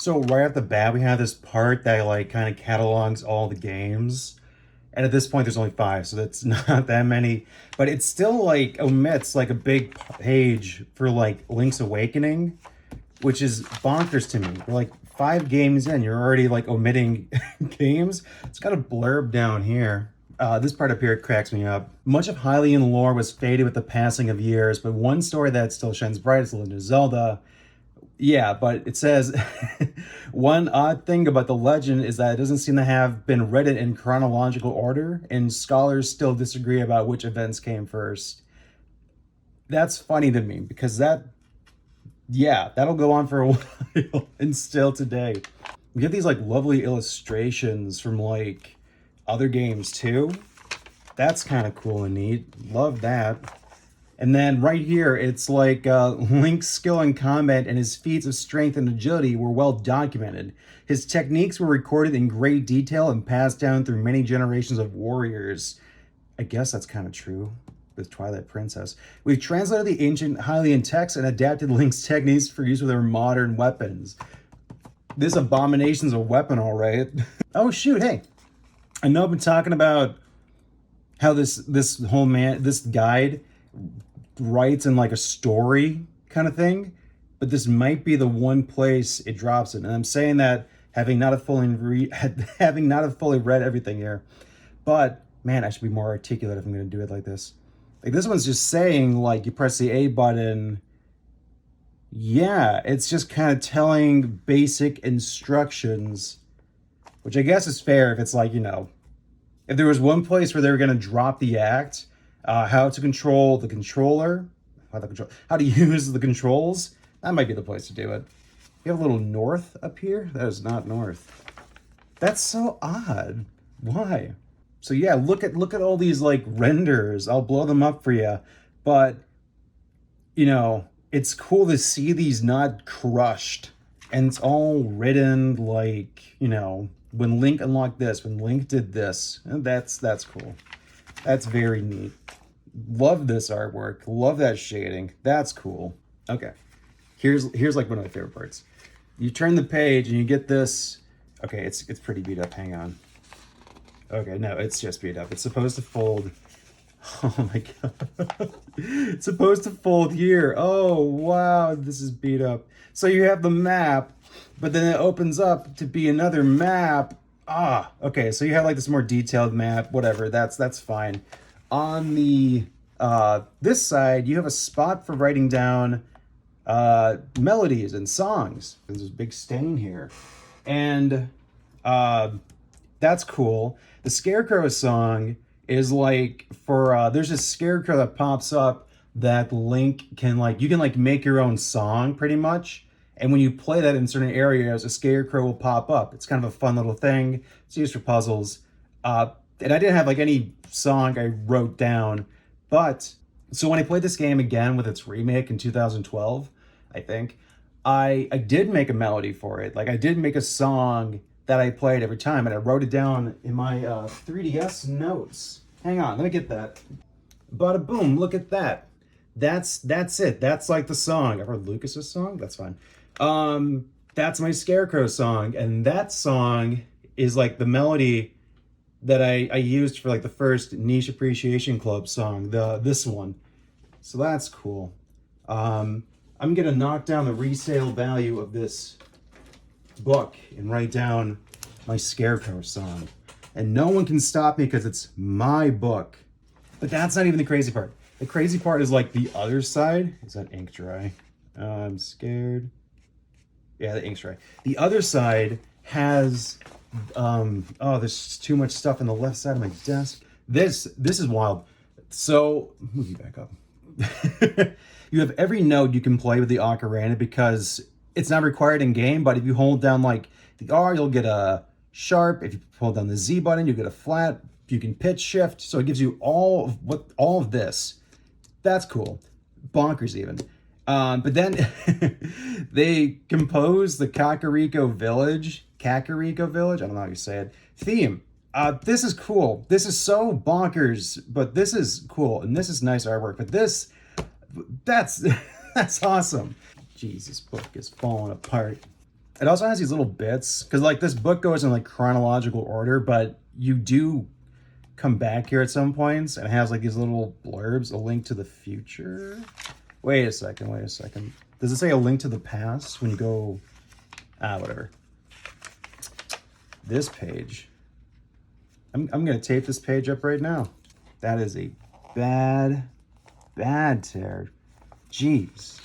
So right off the bat, we have this part that like kind of catalogs all the games. And at this point, there's only five, so that's not that many. But it still like omits like a big page for like Link's Awakening, which is bonkers to me. We're like 5 games in, you're already like omitting games. It's got a blurb down here. This part up here cracks me up. Much of Hylian lore was faded with the passing of years, but one story that still shines bright is The Legend of Zelda. Yeah, but it says one odd thing about the legend is that it doesn't seem to have been written in chronological order, and scholars still disagree about which events came first. That's funny to me because yeah, that'll go on for a while and still today. We get these like lovely illustrations from like other games too. That's kind of cool and neat. Love that. And then right here, it's like Link's skill in combat and his feats of strength and agility were well documented. His techniques were recorded in great detail and passed down through many generations of warriors. I guess that's kind of true with Twilight Princess. We've translated the ancient Hylian text and adapted Link's techniques for use with our modern weapons. This abomination's a weapon, all right. Oh shoot, hey. I know I've been talking about how this guide writes in like a story kind of thing, but this might be the one place it drops it. And I'm saying that having not have fully read everything here, but man, I should be more articulate if I'm going to do it like this. Like this one's just saying like you press the A button. Yeah, it's just kind of telling basic instructions, which I guess is fair if it's like, you know, if there was one place where they were going to drop the act, how to control the controller, how to use the controls, that might be the place to do it. You have a little north up here? That is not north. That's so odd. Why? So yeah, look at all these like renders. I'll blow them up for you. But, you know, it's cool to see these not crushed. And it's all written like, you know, when Link unlocked this, when Link did this. And that's cool. That's very neat. Love this artwork. Love that shading. That's cool. Okay. Here's like one of my favorite parts. You turn the page and you get this. Okay, it's pretty beat up. Hang on. Okay, no, it's just beat up. It's supposed to fold. Oh my god. It's supposed to fold here. Oh wow, this is beat up. So you have the map, but then it opens up to be another map. Ah, okay, so you have like this more detailed map, whatever, that's fine. On the this side, you have a spot for writing down melodies and songs. There's a big stain here. And that's cool. The Scarecrow song is like for there's a scarecrow that pops up that Link can like, you can like make your own song pretty much. And when you play that in certain areas, a scarecrow will pop up. It's kind of a fun little thing. It's used for puzzles. And I didn't have like any song I wrote down, but so when I played this game again with its remake in 2012, I think, I did make a melody for it. Like I did make a song that I played every time, and I wrote it down in my 3DS notes. Hang on, let me get that. Bada boom, look at that. That's it. That's like the song. I heard Lucas's song? That's fine. That's my Scarecrow song, and that song is like the melody that I used for like the first Niche Appreciation Club song, this one. So that's cool. I'm gonna knock down the resale value of this book and write down my Scarecrow song. And no one can stop me because it's my book. But that's not even the crazy part. The crazy part is like the other side. Is that ink dry? I'm scared. Yeah, the ink's dry. The other side has oh, there's too much stuff on the left side of my desk. This is wild. So move you back up. You have every note you can play with the ocarina because it's not required in game, but if you hold down like the R, you'll get a sharp. If you hold down the Z button, you get a flat. You can pitch shift. So it gives you all of this. That's cool. Bonkers even. But then they composed the Kakariko Village, I don't know how you say it, theme. This is cool. This is so bonkers, but this is cool. And this is nice artwork, but that's awesome. Jeez, this book is falling apart. It also has these little bits because like this book goes in like chronological order, but you do come back here at some points and it has like these little blurbs, a link to the future. Wait a second, wait a second. Does it say a link to the past when you go, whatever. This page. I'm gonna tape this page up right now. That is a bad tear. Jeez.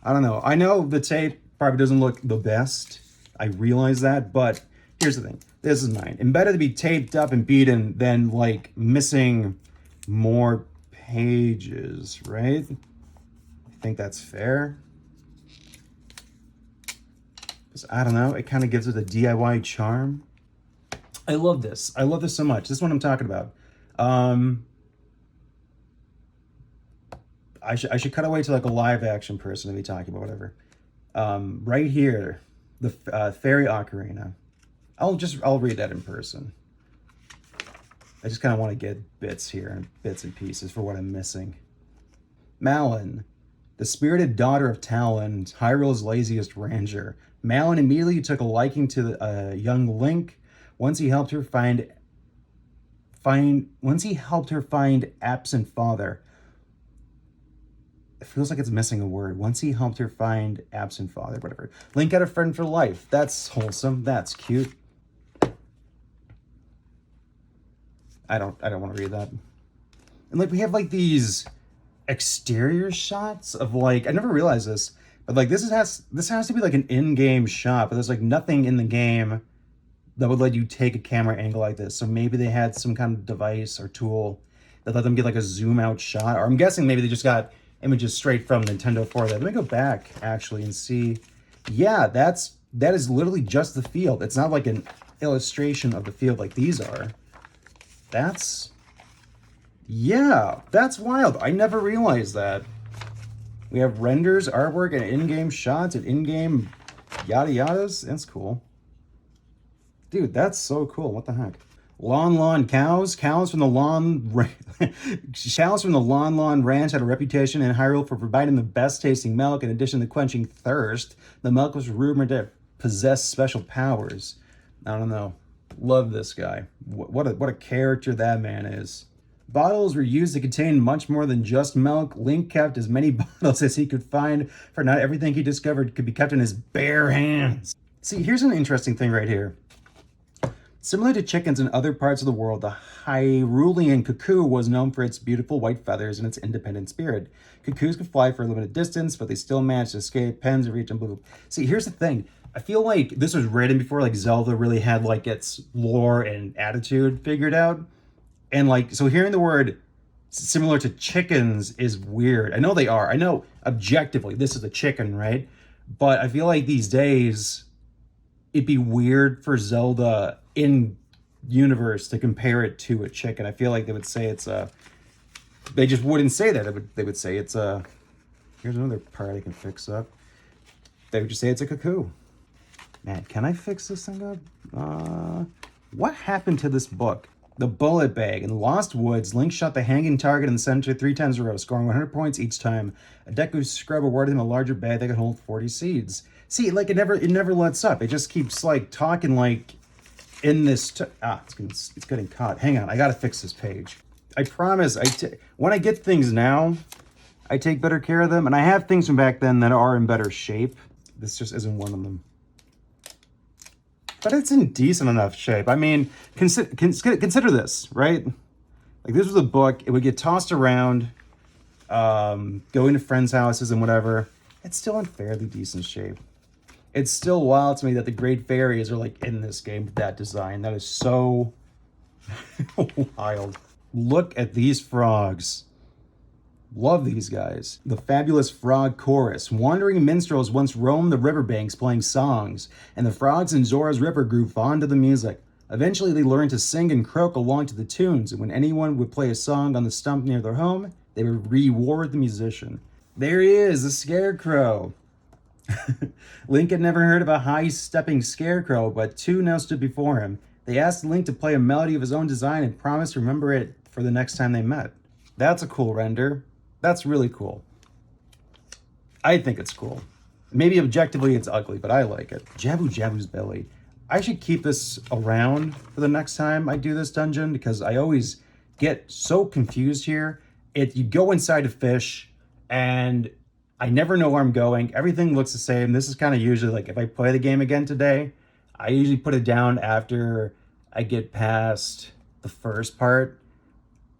I don't know. I know the tape probably doesn't look the best. I realize that, but here's the thing. This is mine. And better to be taped up and beaten than like missing more pages, right? I think that's fair. I don't know. It kind of gives it a DIY charm. I love this. I love this so much. This is what I'm talking about. I should cut away to like a live action person to be talking about whatever. Right here, the fairy ocarina. I'll read that in person. I just kind of want to get bits here and bits and pieces for what I'm missing. Malin, the spirited daughter of Talon, Hyrule's laziest ranger. Malin immediately took a liking to the young Link. Once he helped her find absent father. It feels like it's missing a word. Once he helped her find absent father, whatever. Link had a friend for life. That's wholesome. That's cute. I don't want to read that. And like we have like these exterior shots of like, I never realized this, but like this has to be like an in-game shot, but there's like nothing in the game that would let you take a camera angle like this. So maybe they had some kind of device or tool that let them get like a zoom out shot, or I'm guessing maybe they just got images straight from Nintendo for that. Let me go back actually and see. Yeah, that is literally just the field. It's not like an illustration of the field like these are. That's wild. I never realized that. We have renders, artwork, and in-game shots and in-game yada yadas. That's cool. Dude, that's so cool. What the heck? Lawn cows. Cows from the Lawn Ranch had a reputation in Hyrule for providing the best tasting milk in addition to quenching thirst. The milk was rumored to possess special powers. I don't know. Love this guy. What a character that man is. Bottles were used to contain much more than just milk. Link kept as many bottles as he could find, for not everything he discovered could be kept in his bare hands. See, here's an interesting thing right here. Similar to chickens in other parts of the world, the Hyrulean cuckoo was known for its beautiful white feathers and its independent spirit. Cuckoos could fly for a limited distance, but they still managed to escape pens and reach and blue. See, here's the thing. I feel like this was written before like Zelda really had like its lore and attitude figured out. And like, so hearing the word similar to chickens is weird. I know they are. I know objectively this is a chicken, right? But I feel like these days it'd be weird for Zelda in universe to compare it to a chicken. I feel like they would say it's a, they just wouldn't say that. They would say it's a, here's another part I can fix up. They would just say it's a cuckoo. Man, can I fix this thing up? What happened to this book? The Bullet Bag. In Lost Woods, Link shot the hanging target in the center 3 times in a row, scoring 100 points each time. A Deku Scrub awarded him a larger bag that could hold 40 seeds. See, like it never lets up. It just keeps like talking like in this. It's getting caught. Hang on, I gotta fix this page. I promise. When I get things now, I take better care of them, and I have things from back then that are in better shape. This just isn't one of them. But it's in decent enough shape. I mean, consider this, right? Like this was a book. It would get tossed around, going to friends' houses and whatever. It's still in fairly decent shape. It's still wild to me that the Great Fairies are like in this game with that design. That is so wild. Look at these frogs. Love these guys. The Fabulous Frog Chorus. Wandering minstrels once roamed the riverbanks playing songs, and the frogs in Zora's River grew fond of the music. Eventually, they learned to sing and croak along to the tunes, and when anyone would play a song on the stump near their home, they would reward the musician. There he is, the Scarecrow. Link had never heard of a high-stepping scarecrow, but 2 now stood before him. They asked Link to play a melody of his own design and promised to remember it for the next time they met. That's a cool render. That's really cool. I think it's cool. Maybe objectively it's ugly, but I like it. Jabu Jabu's belly. I should keep this around for the next time I do this dungeon because I always get so confused here. You go inside a fish and I never know where I'm going. Everything looks the same. This is kind of usually like if I play the game again today, I usually put it down after I get past the first part.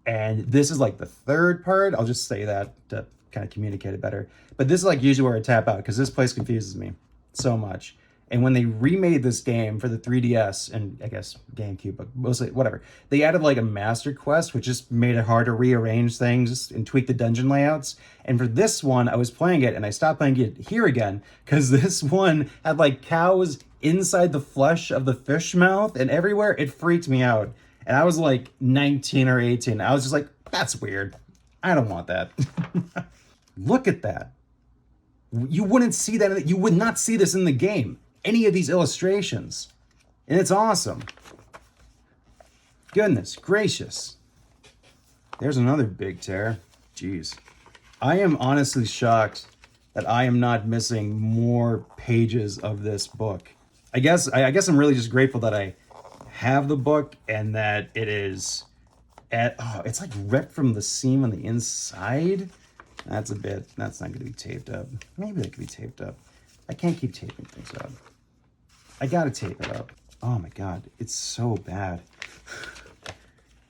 And this is like the third part. I'll just say that to kind of communicate it better. But this is like usually where I tap out because this place confuses me so much. And when they remade this game for the 3DS and I guess GameCube, but mostly whatever, they added like a master quest, which just made it hard to rearrange things and tweak the dungeon layouts. And for this one, I was playing it and I stopped playing it here again because this one had like cows inside the flesh of the fish mouth and everywhere. It freaked me out. And I was like 19 or 18. I was just like, that's weird. I don't want that. Look at that. You wouldn't see that. You would not see this in the game. Any of these illustrations. And it's awesome. Goodness gracious. There's another big tear. Jeez. I am honestly shocked that I am not missing more pages of this book. I guess I'm really just grateful that I have the book and that it is it's like ripped from the seam on the inside. That's not going to be taped up. Maybe that could be taped up. I can't keep taping things up. I gotta tape it up. Oh my god, it's so bad.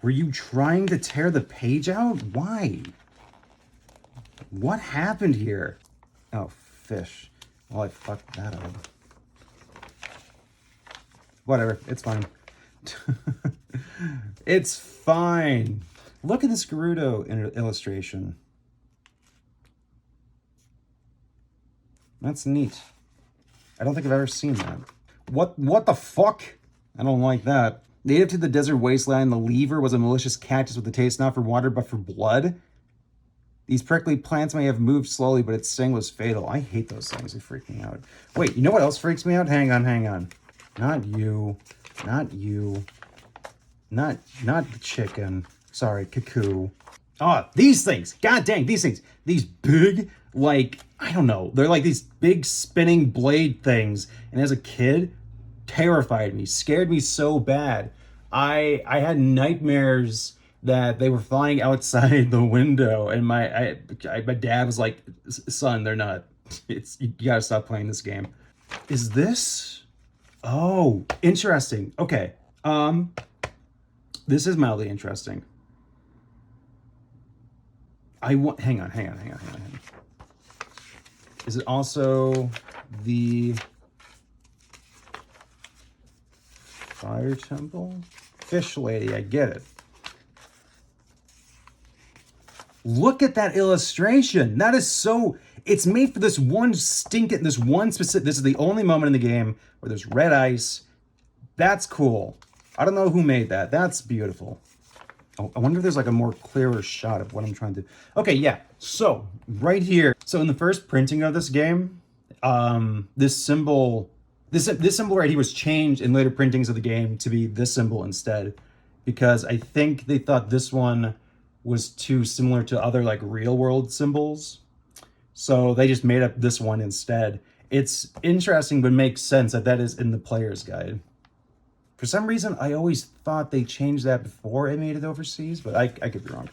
Were you trying to tear the page out? Why? What happened here? Oh, fish. Well, I fucked that up. Whatever, it's fine. It's fine. Look at this Gerudo illustration. That's neat. I don't think I've ever seen that. What the fuck? I don't like that. Native to the desert wasteland, the lever was a malicious cactus with a taste not for water but for blood. These prickly plants may have moved slowly, but its sting was fatal. I hate those things. They freak me out. Wait, you know what else freaks me out? Hang on. Not you. Not you. Not the chicken. Sorry, cuckoo. Oh, these things. God dang, these things. These big, like, I don't know. They're like these big spinning blade things. And as a kid, terrified me, scared me so bad. I had nightmares that they were flying outside the window, and my dad was like, "Son, they're not. You gotta stop playing this game." Is this? Oh, interesting. Okay. This is mildly interesting. Hang on. Is it also the Fire Temple? Fish Lady, I get it. Look at that illustration. That is so... It's made for this one specific... This is the only moment in the game where there's red ice. That's cool. I don't know who made that. That's beautiful. Oh, I wonder if there's like a more clearer shot of what I'm trying to... Okay, yeah. So, right here. So, in the first printing of this game, this symbol right here was changed in later printings of the game to be this symbol instead, because I think they thought this one was too similar to other like real world symbols. So they just made up this one instead. It's interesting, but makes sense that is in the player's guide. For some reason, I always thought they changed that before it made it overseas, but I could be wrong.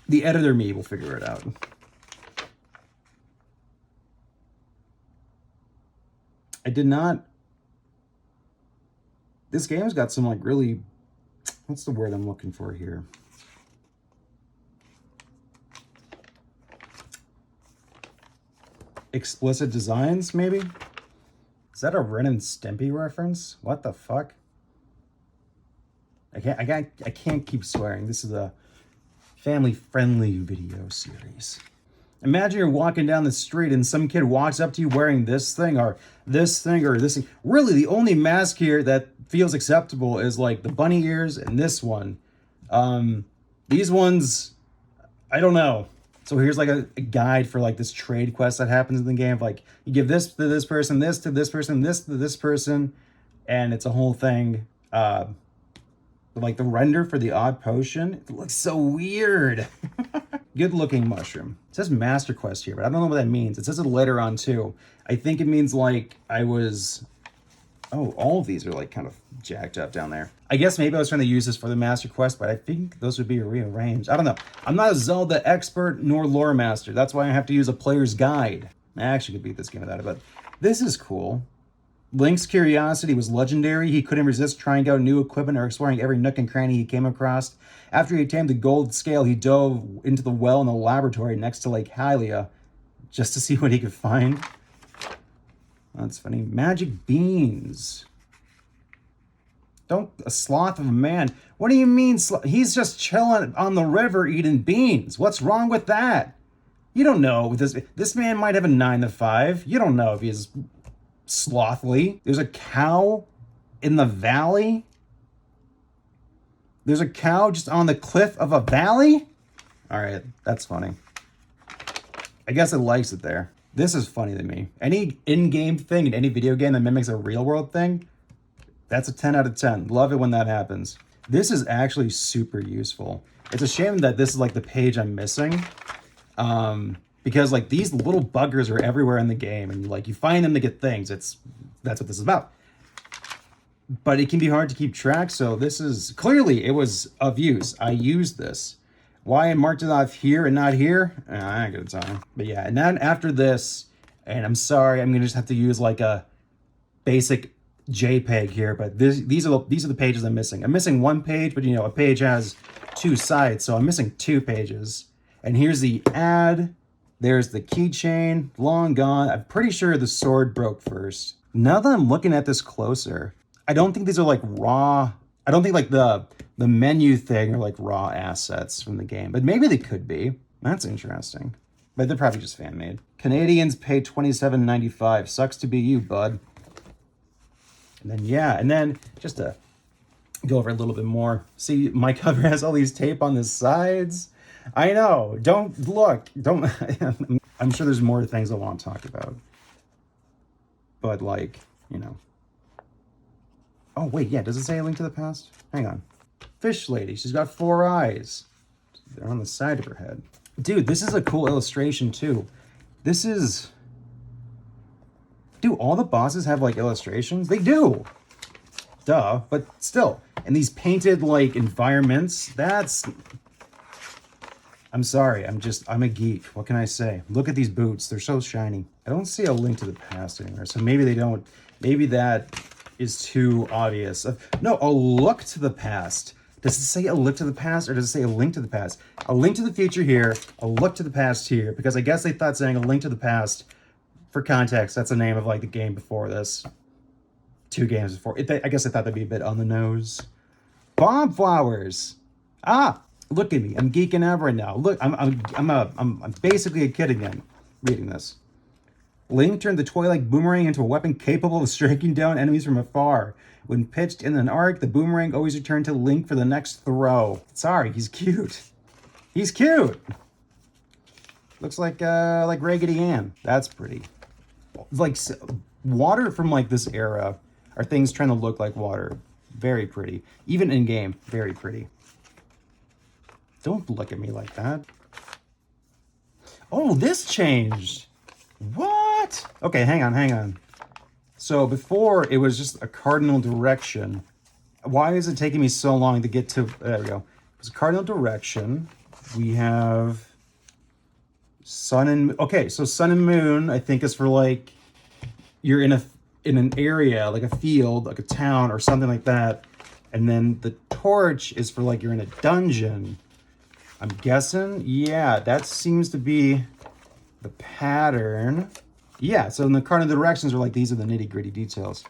The editor me will figure it out. I did not... This game's got some like really... What's the word I'm looking for here? Explicit designs, maybe? Is that a Ren and Stimpy reference? What the fuck? I can't keep swearing. This is a family-friendly video series. Imagine you're walking down the street and some kid walks up to you wearing this thing or this thing or this thing. Really, the only mask here that feels acceptable is like the bunny ears and this one. These ones, I don't know. So here's like a guide for like this trade quest that happens in the game. Like you give this to this person, this to this person, this to this person, and it's a whole thing. Like the render for the odd potion, it looks so weird. Good looking mushroom. It says Master Quest here, but I don't know what that means. It says it later on too. I think it means like I was... Oh, all of these are like kind of jacked up down there. I guess maybe I was trying to use this for the Master Quest, but I think those would be rearranged. I don't know. I'm not a Zelda expert nor lore master. That's why I have to use a player's guide. I actually could beat this game without it, but this is cool. Link's curiosity was legendary. He couldn't resist trying out new equipment or exploring every nook and cranny he came across. After he tamed the gold scale, he dove into the well in the laboratory next to Lake Hylia just to see what he could find. That's funny. Magic beans. Don't... A sloth of a man. What do you mean? He's just chilling on the river eating beans. What's wrong with that? You don't know. This man might have a 9 to 5. You don't know if he's slothly. There's a cow in the valley. There's a cow just on the cliff of a valley? All right, that's funny. I guess it likes it there. This is funny to me. Any in-game thing in any video game that mimics a real-world thing, that's a 10 out of 10. Love it when that happens. This is actually super useful. It's a shame that this is like the page I'm missing. Because like these little buggers are everywhere in the game, and like you find them to get things. That's what this is about. But it can be hard to keep track, so this is... Clearly, it was of use. I used this. Why I marked it off here and not here? I ain't gonna tell you. But yeah, and then after this, and I'm sorry, I'm gonna just have to use like a basic JPEG here, but these are the pages I'm missing. I'm missing one page, but you know, a page has 2 sides, so I'm missing 2 pages. And here's the ad. There's the keychain, long gone. I'm pretty sure the sword broke first. Now that I'm looking at this closer, I don't think these are like raw. I don't think like the menu thing are like raw assets from the game, but maybe they could be. That's interesting. But they're probably just fan made. Canadians pay $27.95. Sucks to be you, bud. And then yeah, and then just to go over a little bit more. See, my cover has all these tape on the sides. I know. Don't look. Don't. I'm sure there's more things I want to talk about. But like, you know. Oh wait, yeah. Does it say A Link to the Past? Hang on. Fish lady. She's got 4 eyes. They're on the side of her head. Dude, this is a cool illustration too. This is... Do all the bosses have like illustrations? They do. Duh, but still. And these painted like environments, that's... I'm sorry, I'm a geek. What can I say? Look at these boots. They're so shiny. I don't see A Link to the Past anywhere. So maybe they don't... Maybe that is too obvious. No, A Look to the Past. Does it say A Look to the Past or does it say A Link to the Past? A Link to the Future here, A Look to the Past here. Because I guess they thought saying A Link to the Past, for context, that's the name of like the game before this. 2 games before. I guess I thought that'd be a bit on the nose. Bomb flowers. Ah! Look at me, I'm geeking out right now. Look, I'm basically a kid again, reading this. Link turned the toy-like boomerang into a weapon capable of striking down enemies from afar. When pitched in an arc, the boomerang always returned to Link for the next throw. Sorry, he's cute. He's cute. Looks like Raggedy Ann. That's pretty. Like water from like this era are things trying to look like water. Very pretty. Even in game, very pretty. Don't look at me like that. Oh, this changed. What? Okay, hang on. So before it was just a cardinal direction. Why is it taking me so long to get to... There we go. It's a cardinal direction. We have sun and... Okay, so sun and moon, I think, is for like... You're in an area, like a field, like a town or something like that. And then the torch is for like you're in a dungeon. I'm guessing, yeah, that seems to be the pattern. Yeah, so in the cardinal directions are like, these are the nitty-gritty details.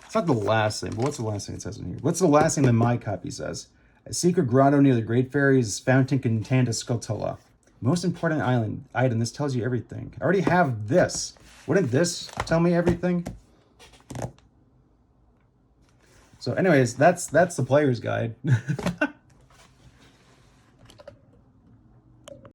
It's not the last thing, but what's the last thing it says in here? What's the last thing that my copy says? A secret grotto near the Great Fairy's fountain contained a scutula. Most important island item, this tells you everything. I already have this. Wouldn't this tell me everything? So anyways, that's the player's guide.